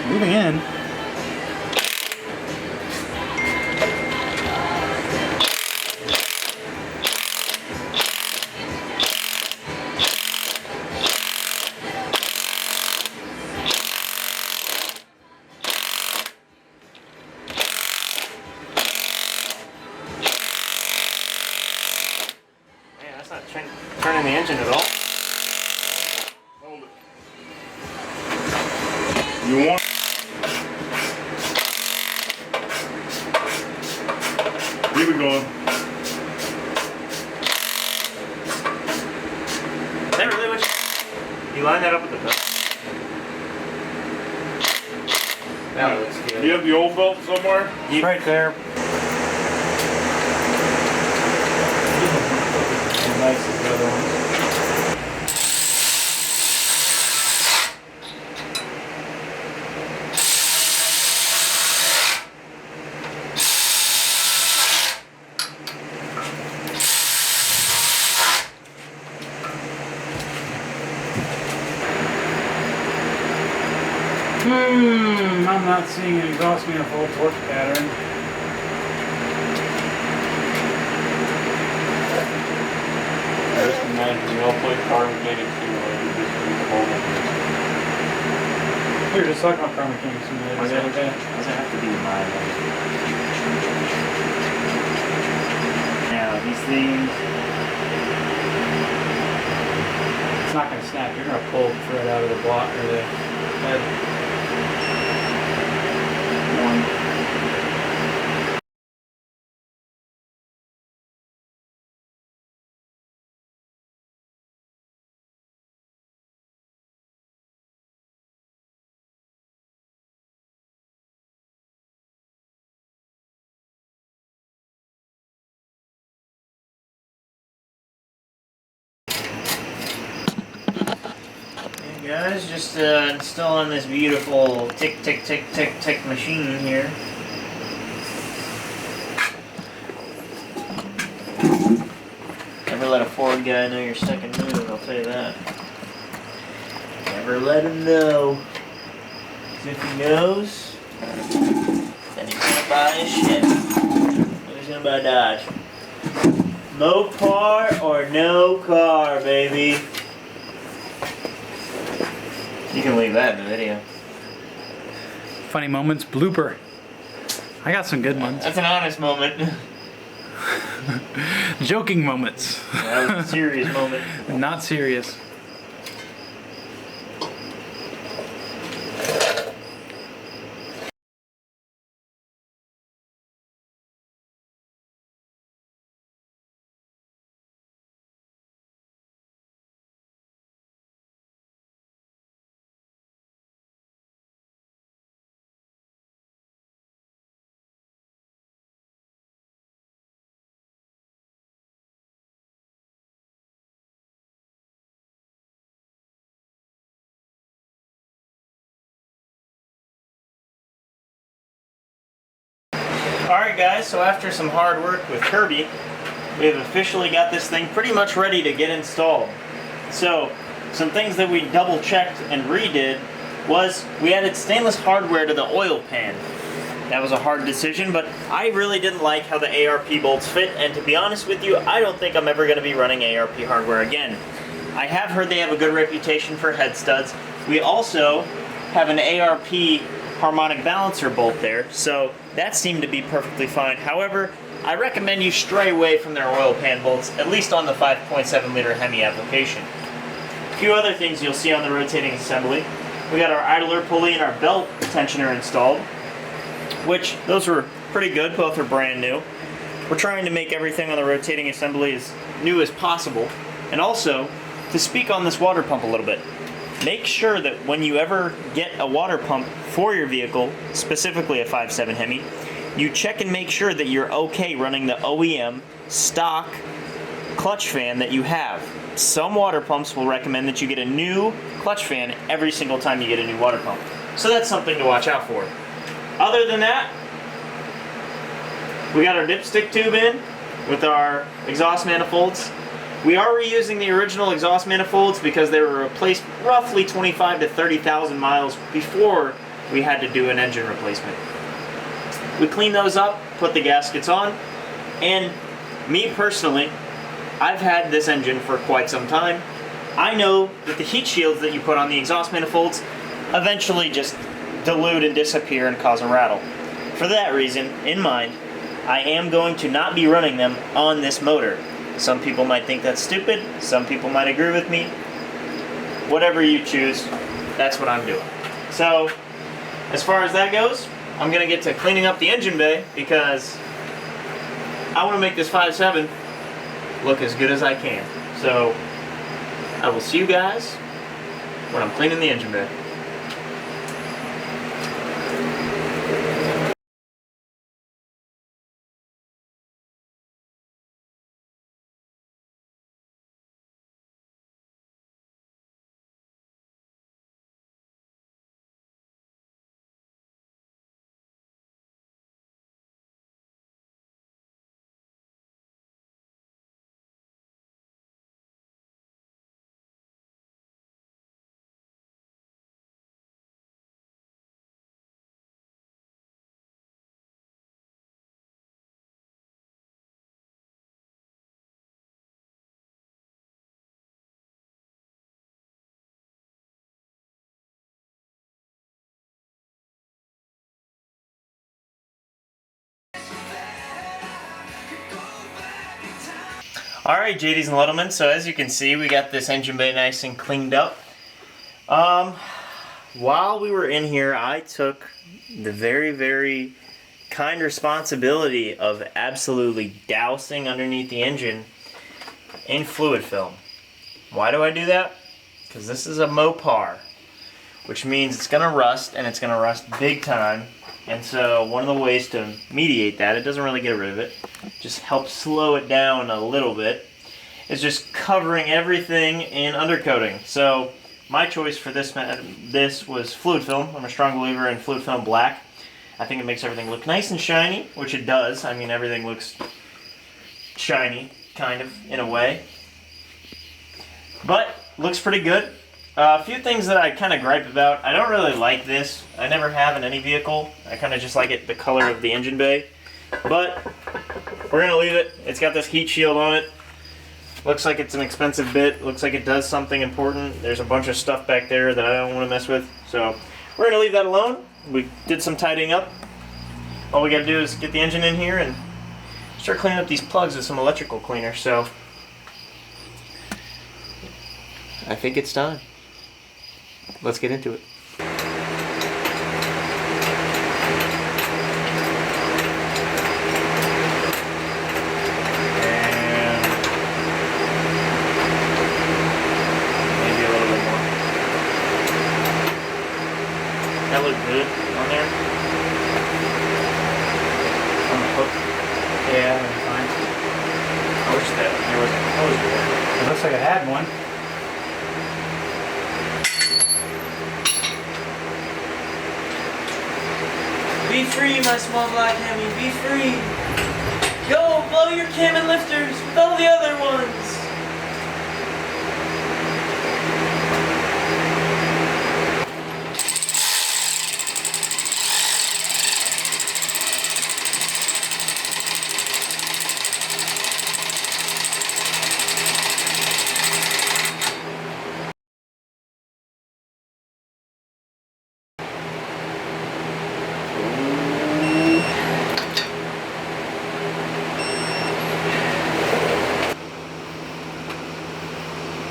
moving in. That's not turning the engine at all. Hold it. You want? Keep it going. Is that really what you line that up with the belt? That looks good. Do you have the old belt somewhere? It's right there. Nice as the other ones. I'm not seeing an exhaust manifold torque pattern. Just imagine we all play car mechanics simulator just for the moment. We were just talking about car mechanics simulator the other day. Does it have to be mine? Now, these things... It's not going to snap. You're going to pull the thread out of the block or the head. Guys, just installing this beautiful tick tick tick tick tick machine here. Never let a Ford guy know your second move, I'll tell you that. Never let him know. 'Cause if he knows, then he's gonna buy a Chevy. He's gonna buy a Dodge. Mopar or no car, baby. You can leave that in the video. Funny moments, blooper. I got some good ones. That's an honest moment. Joking moments. That was a serious moment. Not serious. Alright guys, so after some hard work with Kirby, we have officially got this thing pretty much ready to get installed. So, some things that we double checked and redid was we added stainless hardware to the oil pan. That was a hard decision, but I really didn't like how the ARP bolts fit, and to be honest with you, I don't think I'm ever going to be running ARP hardware again. I have heard they have a good reputation for head studs. We also have an ARP harmonic balancer bolt there, so that seemed to be perfectly fine. However, I recommend you stray away from their oil pan bolts, at least on the 5.7 liter Hemi application. A few other things you'll see on the rotating assembly. We got our idler pulley and our belt tensioner installed, which those were pretty good, both are brand new. We're trying to make everything on the rotating assembly as new as possible. And also, to speak on this water pump a little bit, make sure that when you ever get a water pump for your vehicle, specifically a 5.7 Hemi, you check and make sure that you're okay running the OEM stock clutch fan that you have. Some water pumps will recommend that you get a new clutch fan every single time you get a new water pump. So that's something to watch out for. Other than that, we got our dipstick tube in with our exhaust manifolds. We are reusing the original exhaust manifolds because they were replaced roughly 25 to 30,000 miles before we had to do an engine replacement. We cleaned those up, put the gaskets on, and me personally, I've had this engine for quite some time. I know that the heat shields that you put on the exhaust manifolds eventually just dilute and disappear and cause a rattle. For that reason, in mind, I am going to not be running them on this motor. Some people might think that's stupid, some people might agree with me. Whatever you choose, that's what I'm doing. So, as far as that goes, I'm gonna get to cleaning up the engine bay because I wanna make this 5.7 look as good as I can. So, I will see you guys when I'm cleaning the engine bay. Alright, JDs and Littlemen, so as you can see, we got this engine bay nice and cleaned up. While we were in here, I took the very, very kind responsibility of absolutely dousing underneath the engine in fluid film. Why do I do that? Because this is a Mopar, which means it's going to rust, and it's going to rust big time. And so one of the ways to mediate that, it doesn't really get rid of it, just help slow it down a little bit, is just covering everything in undercoating. So my choice for this was fluid film. I'm a strong believer in fluid film black. I think it makes everything look nice and shiny, which it does. I mean, everything looks shiny, kind of, in a way. But looks pretty good. A few things that I kind of gripe about. I don't really like this. I never have in any vehicle. I kind of just like it, the color of the engine bay. But we're going to leave it. It's got this heat shield on it. Looks like it's an expensive bit. Looks like it does something important. There's a bunch of stuff back there that I don't want to mess with. So we're going to leave that alone. We did some tidying up. All we got to do is get the engine in here and start cleaning up these plugs with some electrical cleaner. So I think it's time. Let's get into it. And maybe a little bit more. That looked good on there. On the hook. Yeah, that's fine. I wish that there was a hose there. It looks like it had one. Be free, my small black Hemi, be free! Go, blow your cannon lifters with all the other ones!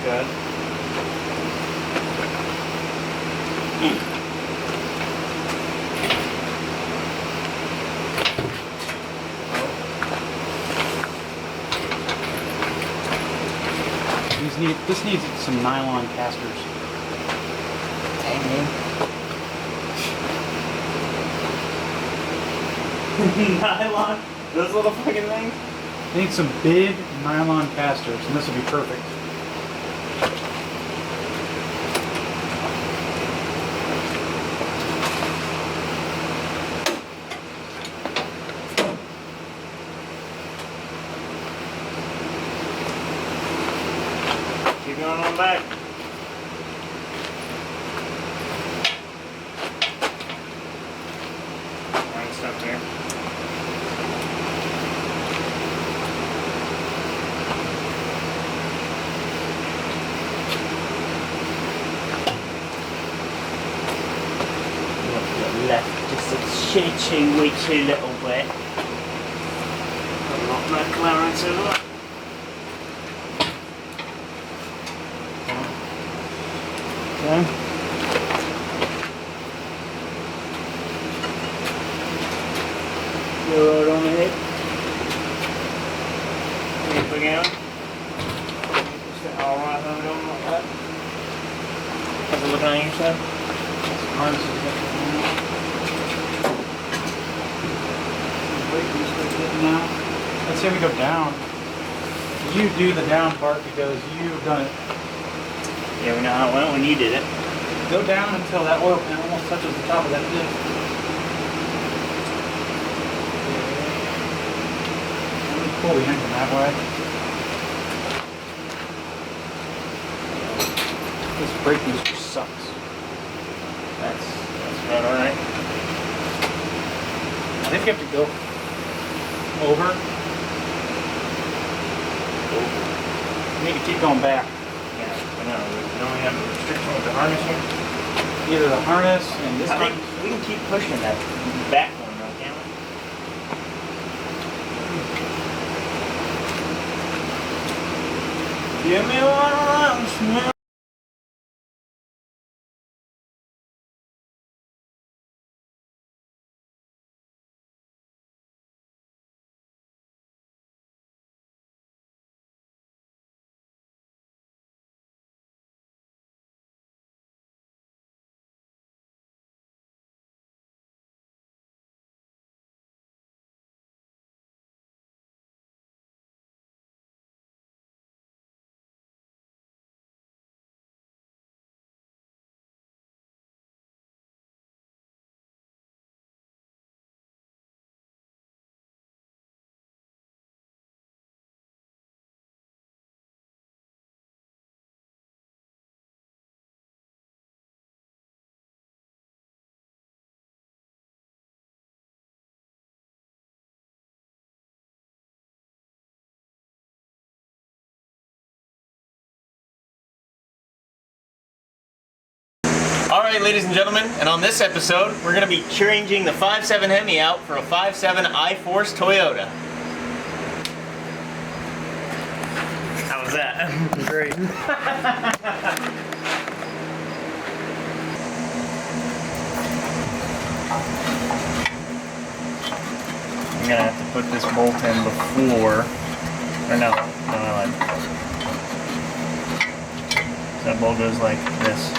Good. This needs some nylon casters. Dang it. Nylon? Those little fucking things? I need some big nylon casters, and this will be perfect. Keep going on back. left just a way too little bit. A lot more clearance over that. Okay. Go right on ahead. Keep it going. Just get all right over on like that. How's it looking on your side? Now, let's say we go down. You do the down part because you've done it. Yeah, we know how it went when you did it. Go down until that oil pan almost touches the top of that disc. Pull the engine that way. This brake booster sucks. That's about alright. I think you have to go over. You can keep going back. Yeah, I know. Don't we have a restriction with the harness here? Either the harness and this I think harness. we can keep pushing that back one though, can't we? Give me one of those. Alright, ladies and gentlemen, and on this episode, we're going to be changing the 5.7 Hemi out for a 5.7 I-Force Toyota. How was that? Great. I'm going to have to put this bolt in before, or no. So that bolt goes like this.